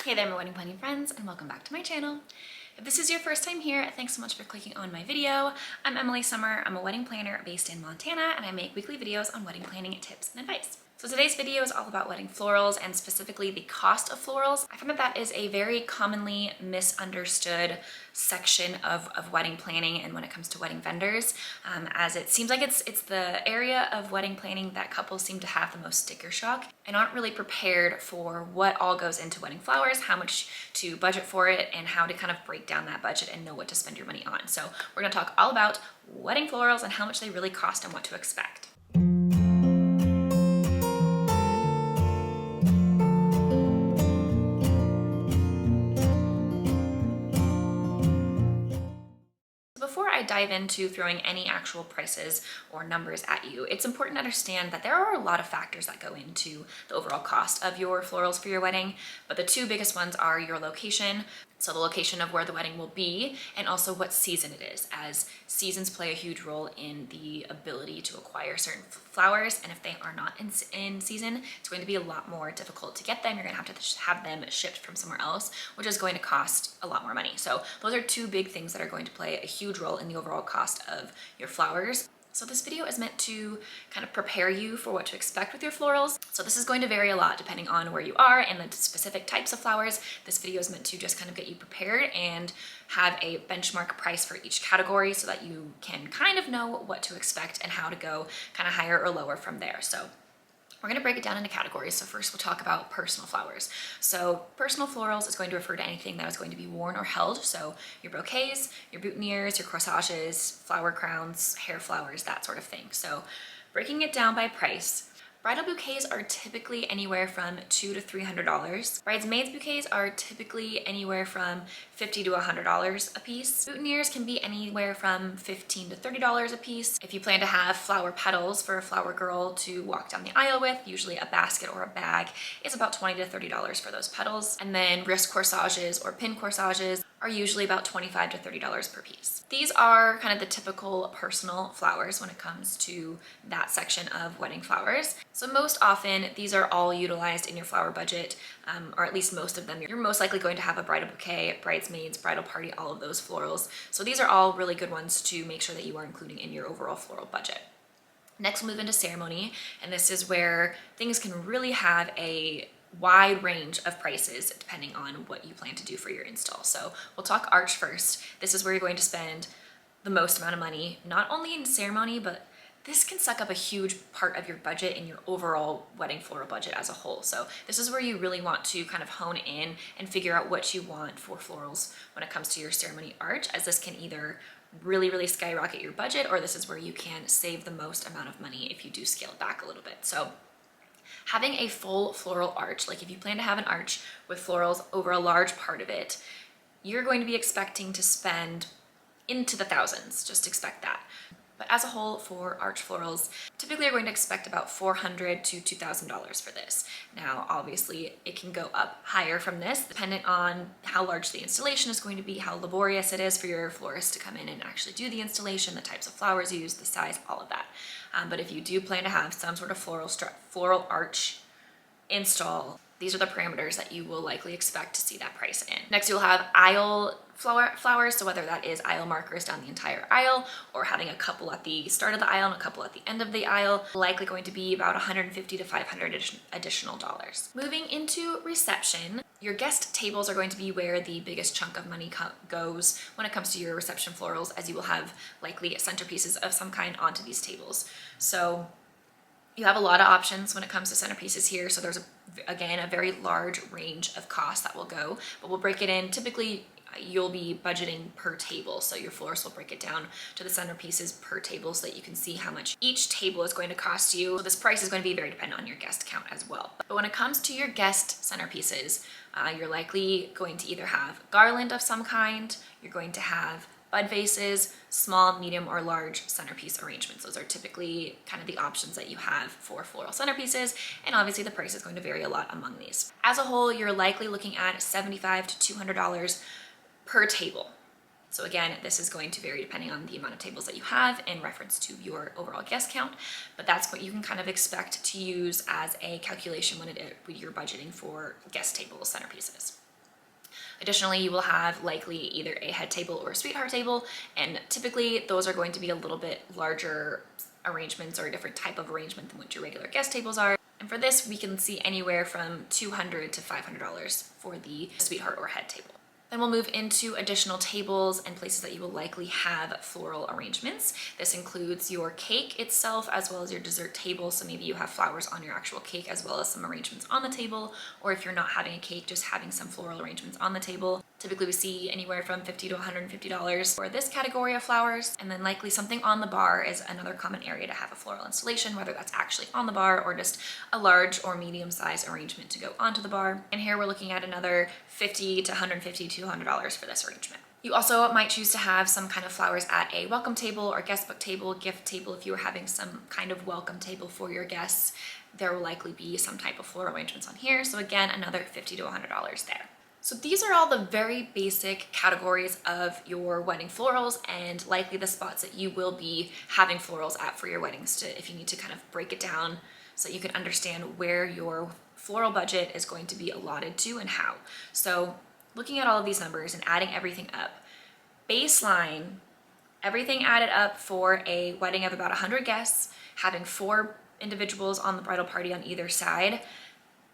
Hey there, my wedding planning friends, and welcome back to my channel. If this is your first time here, thanks so much for clicking on my video. I'm Emily Summer. I'm a wedding planner based in Montana, and I make weekly videos on wedding planning tips and advice. So today's video is all about wedding florals and specifically the cost of florals. I find that is a very commonly misunderstood section of wedding planning and when it comes to wedding vendors, as it seems like it's the area of wedding planning that couples seem to have the most sticker shock and aren't really prepared for what all goes into wedding flowers, how much to budget for it, and how to kind of break down that budget and know what to spend your money on. So we're gonna talk all about wedding florals and how much they really cost and what to expect. Before I dive into throwing any actual prices or numbers at you, it's important to understand that there are a lot of factors that go into the overall cost of your florals for your wedding, but the two biggest ones are your location, so the location of where the wedding will be, and also what season it is, as seasons play a huge role in the ability to acquire certain flowers, and if they are not in season, it's going to be a lot more difficult to get them. You're gonna have to have them shipped from somewhere else, which is going to cost a lot more money. So those are two big things that are going to play a huge role in the overall cost of your flowers. So this video is meant to kind of prepare you for what to expect with your florals. So this is going to vary a lot depending on where you are and the specific types of flowers. This video is meant to just kind of get you prepared and have a benchmark price for each category so that you can kind of know what to expect and how to go kind of higher or lower from there. So we're going to break it down into categories. So first we'll talk about personal flowers. So personal florals is going to refer to anything that is going to be worn or held. So your bouquets, your boutonnieres, your corsages, flower crowns, hair flowers, that sort of thing. So breaking it down by price, bridal bouquets are typically anywhere from $200 to $300. Bridesmaids bouquets are typically anywhere from $50 to $100 a piece. Boutonnieres can be anywhere from $15 to $30 a piece. If you plan to have flower petals for a flower girl to walk down the aisle with, usually a basket or a bag is about $20 to $30 for those petals. And then wrist corsages or pin corsages are usually about $25 to $30 per piece. These are kind of the typical personal flowers when it comes to that section of wedding flowers. So most often these are all utilized in your flower budget, or at least most of them. You're most likely going to have a bridal bouquet, bridesmaids, bridal party, all of those florals. So these are all really good ones to make sure that you are including in your overall floral budget. Next we'll move into ceremony, and this is where things can really have a wide range of prices depending on what you plan to do for your install. So we'll talk arch first. This is where you're going to spend the most amount of money, not only in ceremony, but this can suck up a huge part of your budget and your overall wedding floral budget as a whole. So this is where you really want to kind of hone in and figure out what you want for florals when it comes to your ceremony arch, as this can either really skyrocket your budget, or this is where you can save the most amount of money if you do scale it back a little bit. So having a full floral arch, like if you plan to have an arch with florals over a large part of it, you're going to be expecting to spend into the thousands. Just expect that. But as a whole, for arch florals, typically you're going to expect about $400 to $2,000 for this. Now, obviously, it can go up higher from this, depending on how large the installation is going to be, how laborious it is for your florist to come in and actually do the installation, the types of flowers used, the size, all of that. But if you do plan to have some sort of floral arch install, these are the parameters that you will likely expect to see that price in. Next, you'll have aisle flowers, so whether that is aisle markers down the entire aisle or having a couple at the start of the aisle and a couple at the end of the aisle, likely going to be about $150 to $500 additional dollars. Moving into reception, your guest tables are going to be where the biggest chunk of money goes when it comes to your reception florals, as you will have likely centerpieces of some kind onto these tables. So you have a lot of options when it comes to centerpieces here. So there's, again, a very large range of costs that will go, but we'll break it in. Typically, you'll be budgeting per table. So your florist will break it down to the centerpieces per table so that you can see how much each table is going to cost you. So this price is going to be very dependent on your guest count as well. But when it comes to your guest centerpieces, you're likely going to either have garland of some kind, you're going to have bud vases, small, medium, or large centerpiece arrangements. Those are typically kind of the options that you have for floral centerpieces, and obviously the price is going to vary a lot among these. As a whole, you're likely looking at $75 to $200 per table. So again, this is going to vary depending on the amount of tables that you have in reference to your overall guest count, but that's what you can kind of expect to use as a calculation when you're budgeting for guest table centerpieces. Additionally, you will have likely either a head table or a sweetheart table, and typically those are going to be a little bit larger arrangements or a different type of arrangement than what your regular guest tables are. And for this, we can see anywhere from $200 to $500 for the sweetheart or head table. Then we'll move into additional tables and places that you will likely have floral arrangements. This includes your cake itself as well as your dessert table. So maybe you have flowers on your actual cake as well as some arrangements on the table, or if you're not having a cake, just having some floral arrangements on the table. Typically we see anywhere from $50 to $150 for this category of flowers. And then likely something on the bar is another common area to have a floral installation, whether that's actually on the bar or just a large or medium size arrangement to go onto the bar. And here we're looking at another $50 to $150 to $200 for this arrangement. You also might choose to have some kind of flowers at a welcome table or guest book table, gift table. If you were having some kind of welcome table for your guests, there will likely be some type of floral arrangements on here. So again, another $50 to $100 there. So these are all the very basic categories of your wedding florals and likely the spots that you will be having florals at for your weddings, if you need to kind of break it down so you can understand where your floral budget is going to be allotted to and how. So looking at all of these numbers and adding everything up, baseline, everything added up for a wedding of about 100 guests, having 4 individuals on the bridal party on either side,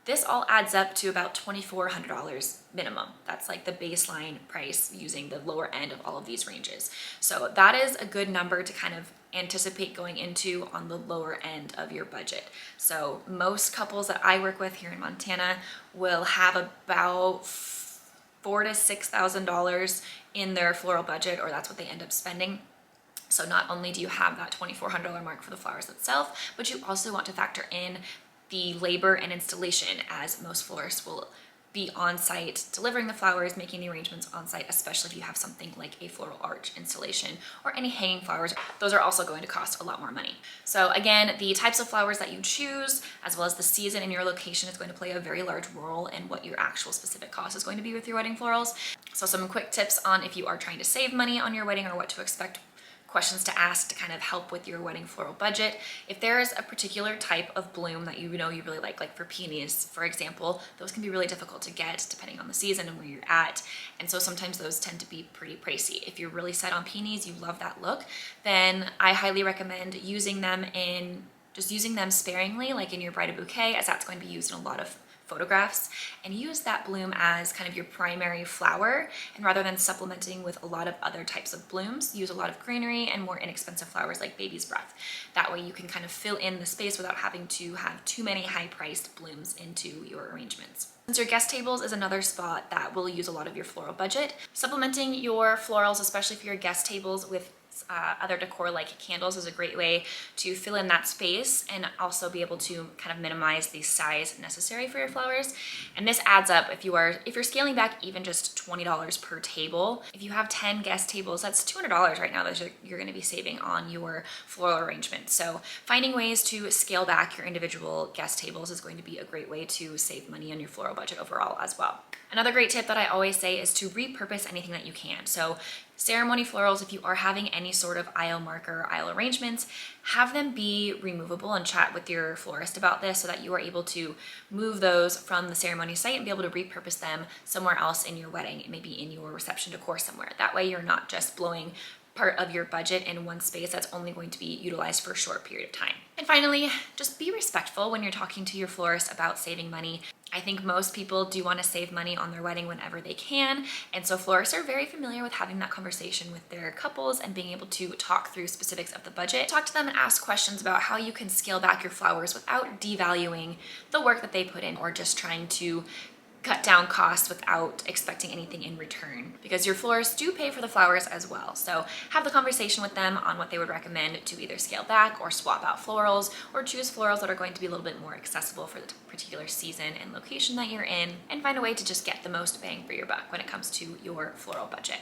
this all adds up to about $2,400 minimum. That's like the baseline price using the lower end of all of these ranges. So that is a good number to kind of anticipate going into on the lower end of your budget. So most couples that I work with here in Montana will have about $4,000 to $6,000 in their floral budget, or that's what they end up spending. So not only do you have that $2,400 mark for the flowers itself, but you also want to factor in the labor and installation, as most florists will be on site delivering the flowers, making the arrangements on site, especially if you have something like a floral arch installation or any hanging flowers. Those are also going to cost a lot more money. So again, the types of flowers that you choose, as well as the season and your location, is going to play a very large role in what your actual specific cost is going to be with your wedding florals. So some quick tips on if you are trying to save money on your wedding or what to expect, questions to ask to kind of help with your wedding floral budget. If there is a particular type of bloom that you know you really like for peonies, for example, those can be really difficult to get depending on the season and where you're at. And so sometimes those tend to be pretty pricey. If you're really set on peonies, you love that look, then I highly recommend using them sparingly, like in your bridal bouquet, as that's going to be used in a lot of photographs, and use that bloom as kind of your primary flower. And rather than supplementing with a lot of other types of blooms, use a lot of greenery and more inexpensive flowers like baby's breath. That way you can kind of fill in the space without having to have too many high-priced blooms into your arrangements. Since your guest tables is another spot that will use a lot of your floral budget, supplementing your florals, especially for your guest tables, with other decor like candles is a great way to fill in that space and also be able to kind of minimize the size necessary for your flowers. And this adds up if you're scaling back even just $20 per table. If you have 10 guest tables, that's $200 right now that you're going to be saving on your floral arrangement. So finding ways to scale back your individual guest tables is going to be a great way to save money on your floral budget overall as well. Another great tip that I always say is to repurpose anything that you can. So ceremony florals, if you are having any sort of aisle marker, aisle arrangements, have them be removable and chat with your florist about this so that you are able to move those from the ceremony site and be able to repurpose them somewhere else in your wedding, maybe in your reception decor somewhere. That way you're not just blowing part of your budget in one space that's only going to be utilized for a short period of time. And finally, just be respectful when you're talking to your florist about saving money. I think most people do want to save money on their wedding whenever they can, and so florists are very familiar with having that conversation with their couples and being able to talk through specifics of the budget. Talk to them and ask questions about how you can scale back your flowers without devaluing the work that they put in or just trying to cut down costs without expecting anything in return, because your florists do pay for the flowers as well. So have the conversation with them on what they would recommend to either scale back or swap out florals, or choose florals that are going to be a little bit more accessible for the particular season and location that you're in, and find a way to just get the most bang for your buck when it comes to your floral budget.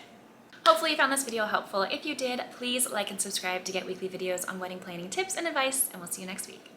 Hopefully you found this video helpful. If you did, please like and subscribe to get weekly videos on wedding planning tips and advice, and we'll see you next week.